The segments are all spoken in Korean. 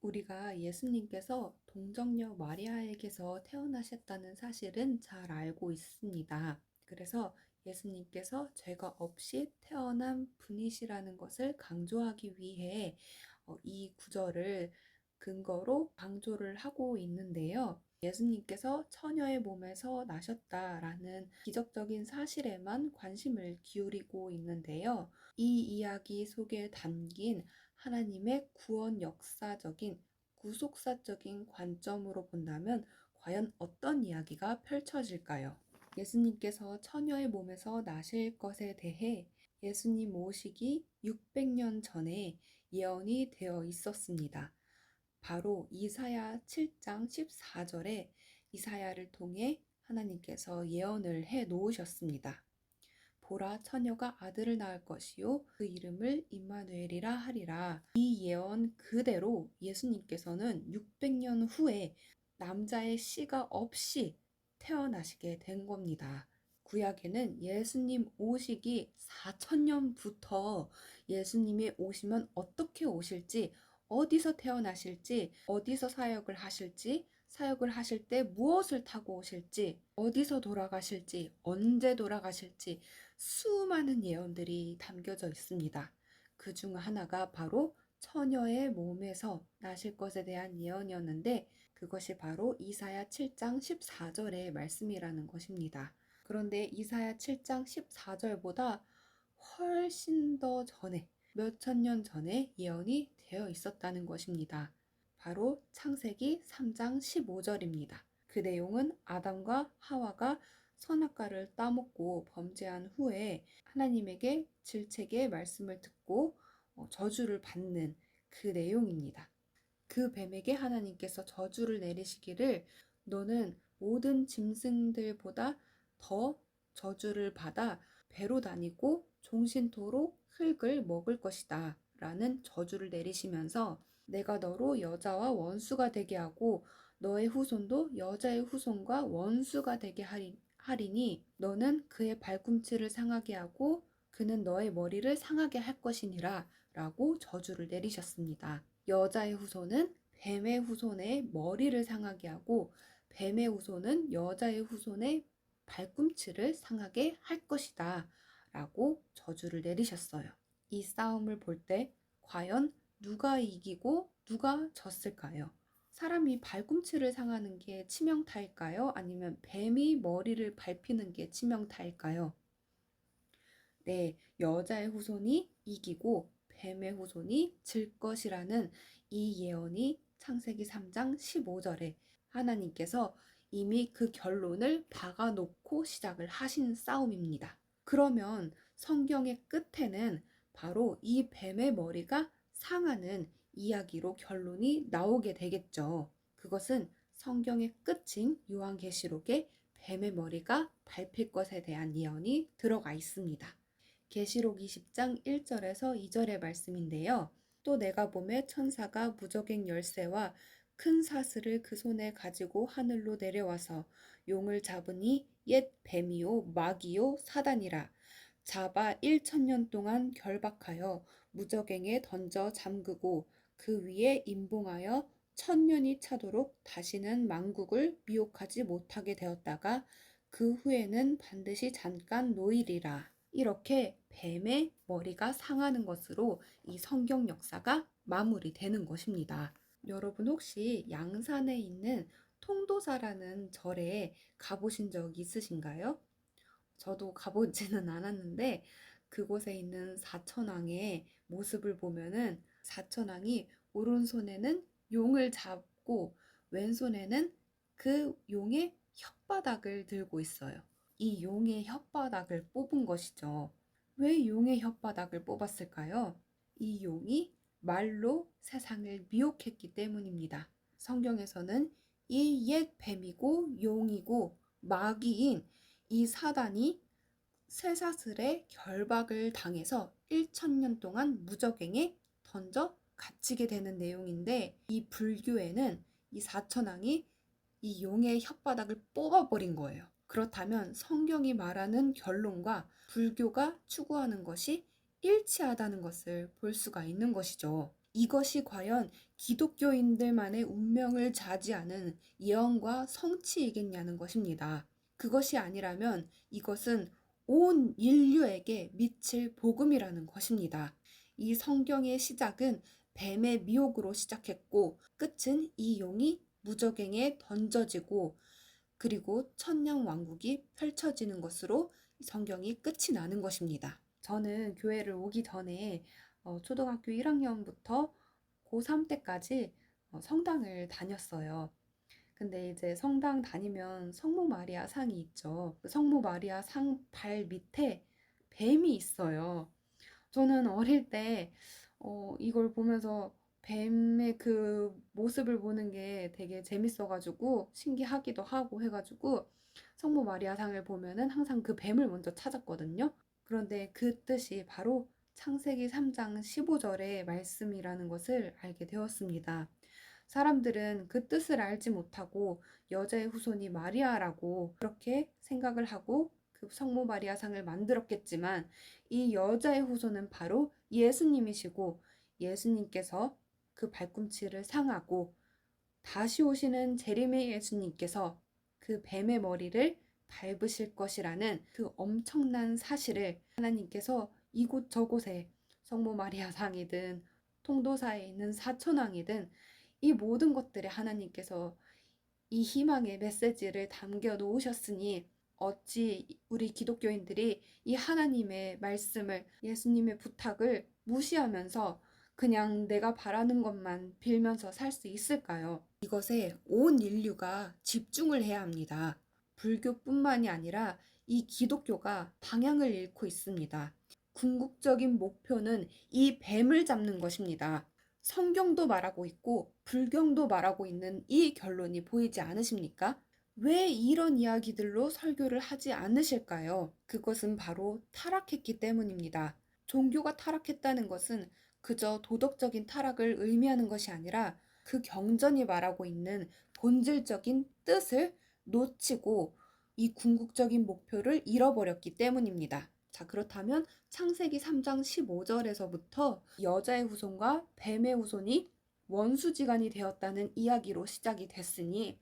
우리가 예수님께서 동정녀 마리아에게서 태어나셨다는 사실은 잘 알고 있습니다. 그래서 예수님께서 죄가 없이 태어난 분이시라는 것을 강조하기 위해 이 구절을 근거로 강조를 하고 있는데요. 예수님께서 처녀의 몸에서 나셨다라는 기적적인 사실에만 관심을 기울이고 있는데요. 이 이야기 속에 담긴 하나님의 구원 역사적인 구속사적인 관점으로 본다면 과연 어떤 이야기가 펼쳐질까요? 예수님께서 처녀의 몸에서 나실 것에 대해 예수님 오시기 600년 전에 예언이 되어 있었습니다. 바로 이사야 7장 14절에 이사야를 통해 하나님께서 예언을 해 놓으셨습니다. 보라, 처녀가 아들을 낳을 것이요 그 이름을 임마누엘이라 하리라. 이 예언 그대로 예수님께서는 600년 후에 남자의 씨가 없이 태어나시게 된 겁니다. 구약에는 예수님 오시기 4,000년부터 예수님이 오시면 어떻게 오실지, 어디서 태어나실지, 어디서 사역을 하실지, 사역을 하실 때 무엇을 타고 오실지, 어디서 돌아가실지, 언제 돌아가실지 수많은 예언들이 담겨져 있습니다. 그 중 하나가 바로 처녀의 몸에서 나실 것에 대한 예언이었는데 그것이 바로 이사야 7장 14절의 말씀이라는 것입니다. 그런데 이사야 7장 14절보다 훨씬 더 전에 몇천 년 전에 예언이 되어 있었다는 것입니다. 바로 창세기 3장 15절입니다. 그 내용은 아담과 하와가 선악과를 따먹고 범죄한 후에 하나님에게 질책의 말씀을 듣고 저주를 받는 그 내용입니다. 그 뱀에게 하나님께서 저주를 내리시기를 너는 모든 짐승들보다 더 저주를 받아 배로 다니고 종신토록 흙을 먹을 것이다 라는 저주를 내리시면서 내가 너로 여자와 원수가 되게 하고 너의 후손도 여자의 후손과 원수가 되게 하리니 너는 그의 발꿈치를 상하게 하고 그는 너의 머리를 상하게 할 것이니라 라고 저주를 내리셨습니다. 여자의 후손은 뱀의 후손의 머리를 상하게 하고 뱀의 후손은 여자의 후손의 발꿈치를 상하게 할 것이다 라고 저주를 내리셨어요. 이 싸움을 볼 때 과연 누가 이기고 누가 졌을까요? 사람이 발꿈치를 상하는 게 치명타일까요? 아니면 뱀이 머리를 밟히는 게 치명타일까요? 네, 여자의 후손이 이기고 뱀의 후손이 질 것이라는 이 예언이 창세기 3장 15절에 하나님께서 이미 그 결론을 박아놓고 시작을 하신 싸움입니다. 그러면 성경의 끝에는 바로 이 뱀의 머리가 상하는 이야기로 결론이 나오게 되겠죠. 그것은 성경의 끝인 요한계시록에 뱀의 머리가 밟힐 것에 대한 예언이 들어가 있습니다. 계시록 20장 1절에서 2절의 말씀인데요. 또 내가 보매 천사가 무저갱 열쇠와 큰 사슬을 그 손에 가지고 하늘로 내려와서 용을 잡으니 옛 뱀이요 마귀요 사단이라 잡아 1,000년 동안 결박하여 무저갱에 던져 잠그고 그 위에 임봉하여 1,000년이 차도록 다시는 만국을 미혹하지 못하게 되었다가 그 후에는 반드시 잠깐 놓이리라. 이렇게 뱀의 머리가 상하는 것으로 이 성경 역사가 마무리되는 것입니다. 여러분 혹시 양산에 있는 통도사라는 절에 가보신 적 있으신가요? 저도 가보지는 않았는데 그곳에 있는 사천왕의 모습을 보면은 사천왕이 오른손에는 용을 잡고 왼손에는 그 용의 혓바닥을 들고 있어요. 이 용의 혓바닥을 뽑은 것이죠. 왜 용의 혓바닥을 뽑았을까요? 이 용이 말로 세상을 미혹했기 때문입니다. 성경에서는 이 옛 뱀이고 용이고 마귀인 이 사단이 쇠사슬에 결박을 당해서 1,000년 동안 무저갱에 던져 갇히게 되는 내용인데 이 불교에는 이 사천왕이 이 용의 혓바닥을 뽑아버린 거예요. 그렇다면 성경이 말하는 결론과 불교가 추구하는 것이 일치하다는 것을 볼 수가 있는 것이죠. 이것이 과연 기독교인들만의 운명을 좌지하는 예언과 성취이겠냐는 것입니다. 그것이 아니라면 이것은 온 인류에게 미칠 복음이라는 것입니다. 이 성경의 시작은 뱀의 미혹으로 시작했고 끝은 이 용이 무적행에 던져지고 그리고 천냥 왕국이 펼쳐지는 것으로 성경이 끝이 나는 것입니다. 저는 교회를 오기 전에 초등학교 1학년부터 고3 때까지 성당을 다녔어요. 근데 이제 성당 다니면 성모 마리아 상이 있죠. 그 성모 마리아 상 발 밑에 뱀이 있어요. 저는 어릴 때 이걸 보면서 뱀의 그 모습을 보는 게 되게 재밌어가지고 신기하기도 하고 해가지고 성모 마리아 상을 보면은 항상 그 뱀을 먼저 찾았거든요. 그런데 그 뜻이 바로 창세기 3장 15절의 말씀이라는 것을 알게 되었습니다. 사람들은 그 뜻을 알지 못하고 여자의 후손이 마리아라고 그렇게 생각을 하고 그 성모 마리아상을 만들었겠지만 이 여자의 후손은 바로 예수님이시고 예수님께서 그 발꿈치를 상하고 다시 오시는 재림의 예수님께서 그 뱀의 머리를 밟으실 것이라는 그 엄청난 사실을 하나님께서 이곳저곳에 성모 마리아상이든 통도사에 있는 사천왕이든 이 모든 것들에 하나님께서 이 희망의 메시지를 담겨 놓으셨으니 어찌 우리 기독교인들이 이 하나님의 말씀을 예수님의 부탁을 무시하면서 그냥 내가 바라는 것만 빌면서 살 수 있을까요? 이것에 온 인류가 집중을 해야 합니다. 불교뿐만이 아니라 이 기독교가 방향을 잃고 있습니다. 궁극적인 목표는 이 뱀을 잡는 것입니다. 성경도 말하고 있고 불경도 말하고 있는 이 결론이 보이지 않으십니까? 왜 이런 이야기들로 설교를 하지 않으실까요? 그것은 바로 타락했기 때문입니다. 종교가 타락했다는 것은 그저 도덕적인 타락을 의미하는 것이 아니라 그 경전이 말하고 있는 본질적인 뜻을 놓치고 이 궁극적인 목표를 잃어버렸기 때문입니다. 자, 그렇다면 창세기 3장 15절에서부터 여자의 후손과 뱀의 후손이 원수지간이 되었다는 이야기로 시작이 됐으니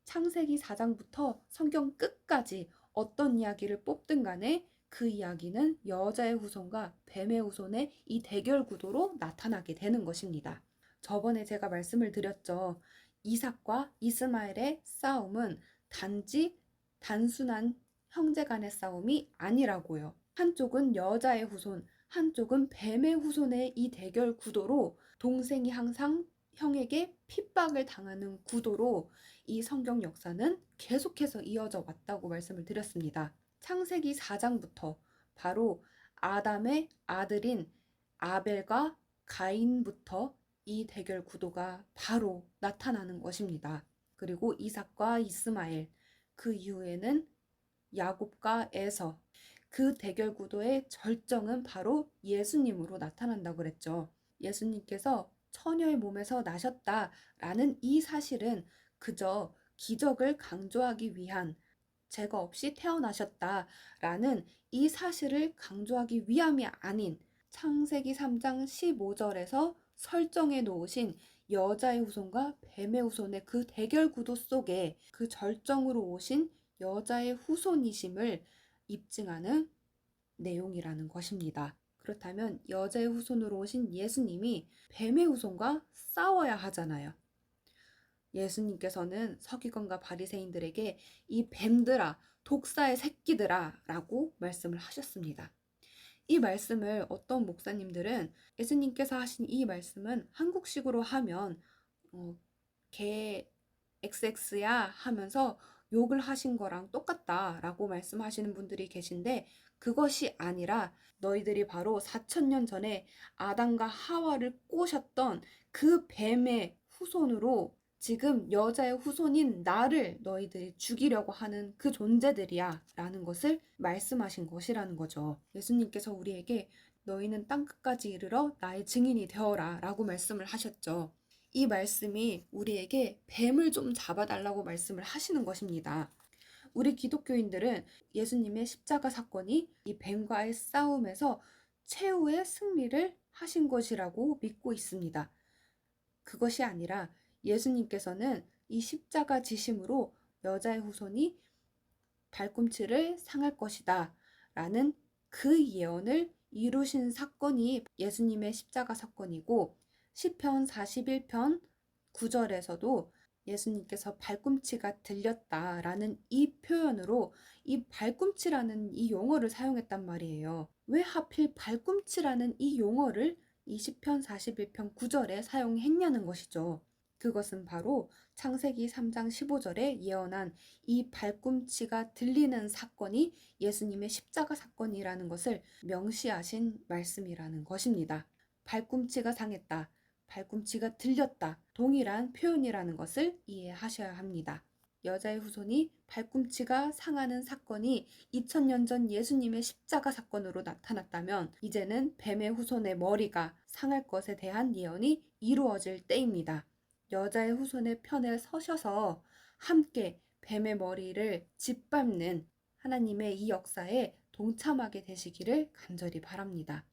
창세기 4장부터 성경 끝까지 어떤 이야기를 뽑든 간에 그 이야기는 여자의 후손과 뱀의 후손의 이 대결 구도로 나타나게 되는 것입니다. 저번에 제가 말씀을 드렸죠. 이삭과 이스마엘의 싸움은 단지 단순한 형제 간의 싸움이 아니라고요. 한쪽은 여자의 후손, 한쪽은 뱀의 후손의 이 대결 구도로 동생이 항상 형에게 핍박을 당하는 구도로 이 성경 역사는 계속해서 이어져 왔다고 말씀을 드렸습니다. 창세기 4장부터 바로 아담의 아들인 아벨과 가인부터 이 대결 구도가 바로 나타나는 것입니다. 그리고 이삭과 이스마엘, 그 이후에는 야곱과 에서, 그 대결 구도의 절정은 바로 예수님으로 나타난다고 그랬죠. 예수님께서 처녀의 몸에서 나셨다라는 이 사실은 그저 기적을 강조하기 위한 죄가 없이 태어나셨다라는 이 사실을 강조하기 위함이 아닌 창세기 3장 15절에서 설정해 놓으신 여자의 후손과 뱀의 후손의 그 대결 구도 속에 그 절정으로 오신 여자의 후손이심을 입증하는 내용이라는 것입니다. 그렇다면 여자의 후손으로 오신 예수님이 뱀의 후손과 싸워야 하잖아요. 예수님께서는 서기관과 바리새인들에게 이 뱀들아, 독사의 새끼들아 라고 말씀을 하셨습니다. 이 말씀을 어떤 목사님들은 예수님께서 하신 이 말씀은 한국식으로 하면 개 XX야 하면서 욕을 하신 거랑 똑같다라고 말씀하시는 분들이 계신데 그것이 아니라 너희들이 바로 4,000년 전에 아담과 하와를 꼬셨던 그 뱀의 후손으로 지금 여자의 후손인 나를 너희들이 죽이려고 하는 그 존재들이야 라는 것을 말씀하신 것이라는 거죠. 예수님께서 우리에게 너희는 땅끝까지 이르러 나의 증인이 되어라 라고 말씀을 하셨죠. 이 말씀이 우리에게 뱀을 좀 잡아달라고 말씀을 하시는 것입니다. 우리 기독교인들은 예수님의 십자가 사건이 이 뱀과의 싸움에서 최후의 승리를 하신 것이라고 믿고 있습니다. 그것이 아니라 예수님께서는 이 십자가 지심으로 여자의 후손이 발꿈치를 상할 것이다 라는 그 예언을 이루신 사건이 예수님의 십자가 사건이고, 시편 41편 9절에서도 예수님께서 발꿈치가 들렸다라는 이 표현으로 이 발꿈치라는 이 용어를 사용했단 말이에요. 왜 하필 발꿈치라는 이 용어를 이 시편 41편 9절에 사용했냐는 것이죠. 그것은 바로 창세기 3장 15절에 예언한 이 발꿈치가 들리는 사건이 예수님의 십자가 사건이라는 것을 명시하신 말씀이라는 것입니다. 발꿈치가 상했다, 발꿈치가 들렸다, 동일한 표현이라는 것을 이해하셔야 합니다. 여자의 후손이 발꿈치가 상하는 사건이 2000년 전 예수님의 십자가 사건으로 나타났다면, 이제는 뱀의 후손의 머리가 상할 것에 대한 예언이 이루어질 때입니다. 여자의 후손의 편에 서셔서 함께 뱀의 머리를 짓밟는 하나님의 이 역사에 동참하게 되시기를 간절히 바랍니다.